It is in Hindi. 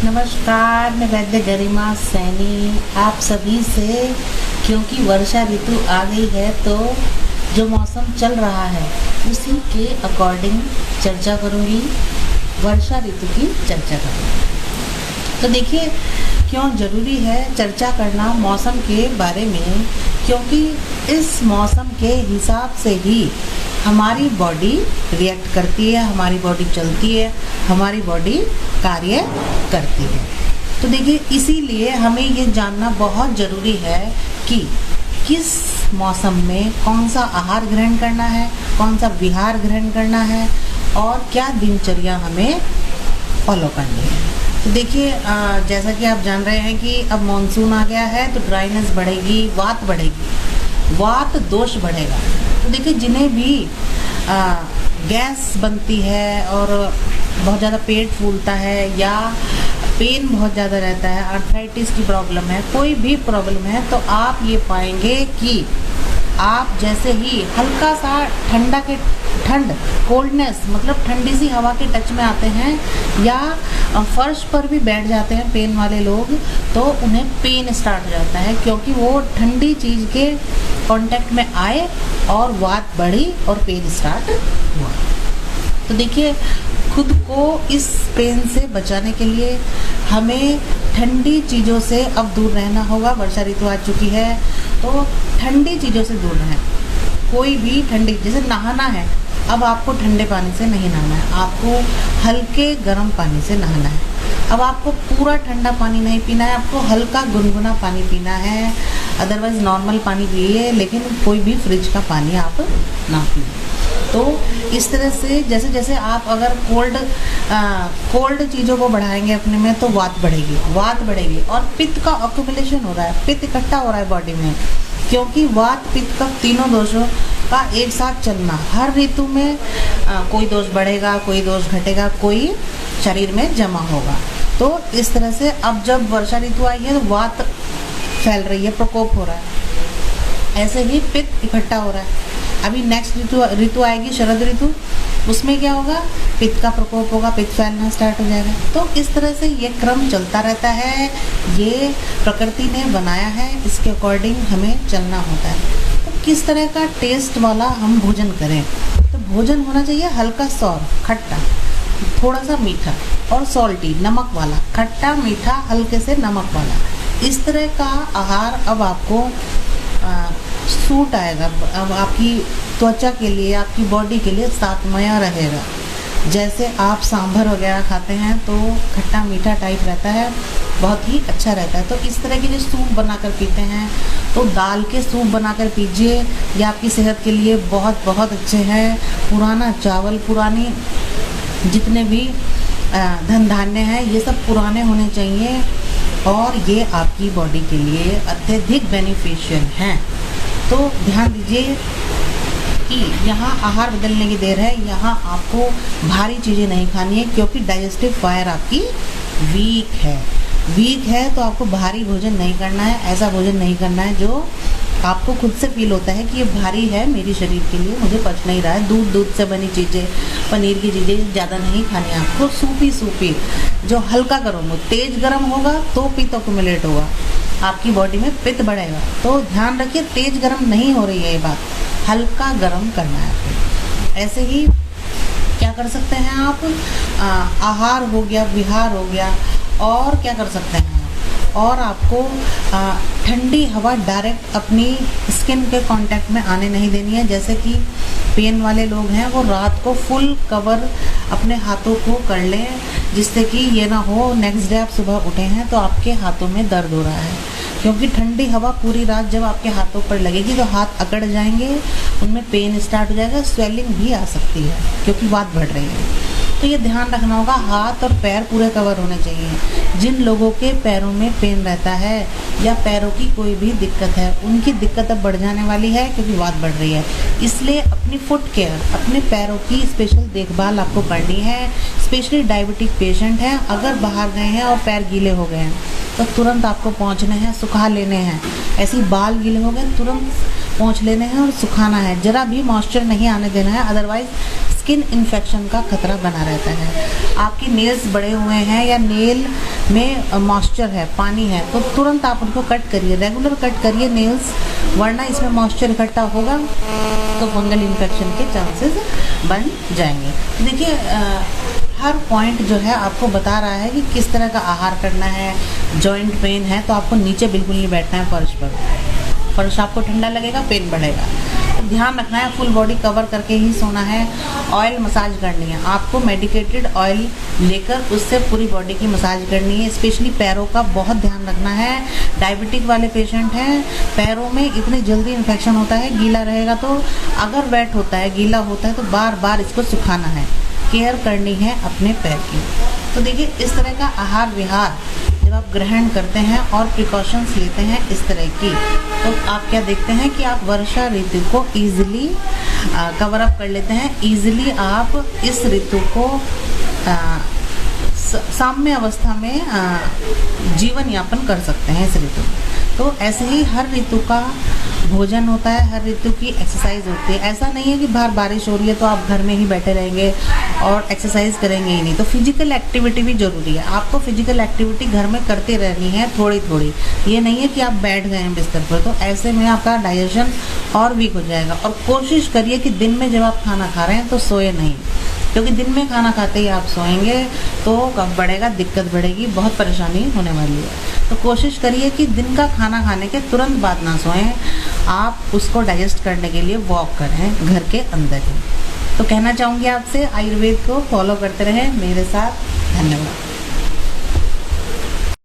नमस्कार, मैं वैद्य गरिमा सैनी आप सभी से, क्योंकि वर्षा ऋतु आ गई है तो जो मौसम चल रहा है उसी के अकॉर्डिंग चर्चा करूंगी। वर्षा ऋतु की चर्चा करूंगी। तो देखिए, क्यों ज़रूरी है चर्चा करना मौसम के बारे में, क्योंकि इस मौसम के हिसाब से ही हमारी बॉडी रिएक्ट करती है, हमारी बॉडी चलती है, हमारी बॉडी कार्य करती है। तो देखिए, इसीलिए हमें ये जानना बहुत ज़रूरी है कि किस मौसम में कौन सा आहार ग्रहण करना है, कौन सा विहार ग्रहण करना है और क्या दिनचर्या हमें फॉलो करनी है। तो देखिए, जैसा कि आप जान रहे हैं कि अब मॉनसून आ गया है तो ड्राइनेस बढ़ेगी, वात बढ़ेगी, वात दोष बढ़ेगा। तो देखिए, जिन्हें भी गैस बनती है और बहुत ज़्यादा पेट फूलता है या पेन बहुत ज़्यादा रहता है, आर्थराइटिस की प्रॉब्लम है, कोई भी प्रॉब्लम है, तो आप ये पाएंगे कि आप जैसे ही हल्का सा ठंड कोल्डनेस मतलब ठंडी सी हवा के टच में आते हैं या फर्श पर भी बैठ जाते हैं पेन वाले लोग, तो उन्हें पेन स्टार्ट हो जाता है, क्योंकि वो ठंडी चीज़ के कांटेक्ट में आए और वात बढ़ी और पेन स्टार्ट हुआ। तो देखिए, खुद को इस पेन से बचाने के लिए हमें ठंडी चीज़ों से अब दूर रहना होगा। वर्षा ऋतु आ चुकी है तो ठंडी चीज़ों से दूर रहें। कोई भी ठंडी, जैसे नहाना है, अब आपको ठंडे पानी से नहीं नहाना है, आपको हल्के गर्म पानी से नहाना है। अब आपको पूरा ठंडा पानी नहीं पीना है, आपको हल्का गुनगुना पानी पीना है। अदरवाइज़ नॉर्मल पानी पिए, लेकिन कोई भी फ्रिज का पानी आप ना पिए। तो इस तरह से जैसे जैसे आप अगर कोल्ड चीज़ों को बढ़ाएंगे अपने में तो वात बढ़ेगी और पित्त का अक्यूमुलेशन हो रहा है, पित्त इकट्ठा हो रहा है बॉडी में, क्योंकि वात पित्त का तीनों दोषों का एक साथ चलना। हर ऋतु में कोई दोष बढ़ेगा, कोई दोष घटेगा, कोई शरीर में जमा होगा। तो इस तरह से अब जब वर्षा ऋतु आई है तो वात फैल रही है, प्रकोप हो रहा है, ऐसे ही पित्त इकट्ठा हो रहा है। अभी नेक्स्ट ऋतु आएगी शरद ऋतु, उसमें क्या होगा, पित्त का प्रकोप होगा, पित्त फैलना स्टार्ट हो जाएगा। तो इस तरह से ये क्रम चलता रहता है, ये प्रकृति ने बनाया है, इसके अकॉर्डिंग हमें चलना होता है। तो किस तरह का टेस्ट वाला हम भोजन करें, तो भोजन होना चाहिए हल्का सौर, खट्टा, थोड़ा सा मीठा और सॉल्टी, नमक वाला, खट्टा मीठा हल्के से नमक वाला। इस तरह का आहार अब आपको सूट आएगा, अब आपकी त्वचा के लिए, आपकी बॉडी के लिए सातमया रहेगा। जैसे आप सांभर वगैरह खाते हैं तो खट्टा मीठा टाइप रहता है, बहुत ही अच्छा रहता है। तो इस तरह के जो सूप बनाकर पीते हैं तो दाल के सूप बनाकर पीजिए, ये आपकी सेहत के लिए बहुत बहुत अच्छे हैं। पुराना चावल, पुरानी जितने भी धन धान्य हैं, ये सब पुराने होने चाहिए और ये आपकी बॉडी के लिए अत्यधिक बेनिफिशियल हैं। तो ध्यान दीजिए कि यहाँ आहार बदलने की देर है, यहाँ आपको भारी चीज़ें नहीं खानी है, क्योंकि डाइजेस्टिव फायर आपकी वीक है। तो आपको भारी भोजन नहीं करना है, ऐसा भोजन नहीं करना है जो आपको खुद से फील होता है कि ये भारी है मेरे शरीर के लिए, मुझे पच नहीं रहा है। दूध से बनी चीज़ें, पनीर की चीज़ें ज़्यादा नहीं खानी है आपको। सूपी जो हल्का गर्म हो, तेज़ गर्म होगा तो पित्त एक्युमुलेट होगा, आपकी बॉडी में पित्त बढ़ेगा। तो ध्यान रखिए, तेज़ गर्म नहीं हो रही है ये बात, हल्का गर्म करना है। ऐसे ही क्या कर सकते हैं आप, आहार हो गया, विहार हो गया, और क्या कर सकते हैं, और आपको ठंडी हवा डायरेक्ट अपनी स्किन के कांटेक्ट में आने नहीं देनी है। जैसे कि पेन वाले लोग हैं वो रात को फुल कवर अपने हाथों को कर लें, जिससे कि ये ना हो नेक्स्ट डे आप सुबह उठे हैं तो आपके हाथों में दर्द हो रहा है, क्योंकि ठंडी हवा पूरी रात जब आपके हाथों पर लगेगी तो हाथ अकड़ जाएंगे, उनमें पेन स्टार्ट हो जाएगा, स्वेलिंग भी आ सकती है क्योंकि वात बढ़ रही है। तो ये ध्यान रखना होगा, हाथ और पैर पूरे कवर होने चाहिए। जिन लोगों के पैरों में पेन रहता है या पैरों की कोई भी दिक्कत है, उनकी दिक्कत अब बढ़ जाने वाली है क्योंकि वात बढ़ रही है। इसलिए अपनी फुट केयर, अपने पैरों की स्पेशल देखभाल आपको करनी है। स्पेशली डायबिटिक पेशेंट हैं, अगर बाहर गए हैं और पैर गीले हो गए हैं तो तुरंत आपको पहुँचने हैं, सुखा लेने हैं। ऐसे ही बाल गीले हो गए तुरंत पहुँच लेने हैं और सुखाना है, ज़रा भी मॉइस्चर नहीं आने देना है, अदरवाइज़ स्किन इन्फेक्शन का खतरा बना रहता है। आपके नेल्स बड़े हुए हैं या नेल में मॉइस्चर है, पानी है, तो तुरंत आप उनको कट करिए, रेगुलर कट करिए नेल्स, वरना इसमें मॉइस्चर इकट्ठा होगा तो फंगल इन्फेक्शन के चांसेस बन जाएंगे। देखिए हर पॉइंट जो है आपको बता रहा है कि किस तरह का आहार करना है। जॉइंट पेन है तो आपको नीचे बिल्कुल नहीं बैठना है फर्श पर, फर्श आपको ठंडा लगेगा, पेन बढ़ेगा। तो ध्यान रखना है, फुल बॉडी कवर करके ही सोना है। ऑयल मसाज करनी है, आपको मेडिकेटेड ऑयल लेकर उससे पूरी बॉडी की मसाज करनी है। स्पेशली पैरों का बहुत ध्यान रखना है। डायबिटिक वाले पेशेंट हैं, पैरों में इतनी जल्दी इन्फेक्शन होता है, गीला रहेगा तो, अगर वेट होता है, गीला होता है तो बार बार इसको सुखाना है, केयर करनी है अपने पैर की। तो देखिए इस तरह का आहार विहार जब आप ग्रहण करते हैं और प्रिकॉशंस लेते हैं इस तरह की, तो आप क्या देखते हैं कि आप वर्षा ऋतु को ईजिली कवर अप कर लेते हैं। ईजिली आप इस ऋतु को साम्य अवस्था में जीवन यापन कर सकते हैं इस ऋतु में। तो ऐसे ही हर ऋतु का भोजन होता है, हर ऋतु की एक्सरसाइज होती है। ऐसा नहीं है कि बाहर बारिश हो रही है तो आप घर में ही बैठे रहेंगे और एक्सरसाइज करेंगे ही नहीं। तो फिजिकल एक्टिविटी भी ज़रूरी है, आपको फिजिकल एक्टिविटी घर में करते रहनी है थोड़ी थोड़ी। ये नहीं है कि आप बैठ गए हैं बिस्तर पर, तो ऐसे में आपका डाइजेशन और वीक हो जाएगा। और कोशिश करिए कि दिन में जब आप खाना खा रहे हैं तो सोए नहीं, क्योंकि दिन में खाना खाते ही आप सोएंगे तो कब बढ़ेगा, दिक्कत बढ़ेगी, बहुत परेशानी होने वाली है। तो कोशिश करिए कि दिन का खाना खाने के तुरंत बाद ना सोएं, आप उसको डाइजेस्ट करने के लिए वॉक करें घर के अंदर ही। तो कहना चाहूँगी आपसे, आयुर्वेद को फॉलो करते रहें मेरे साथ। धन्यवाद।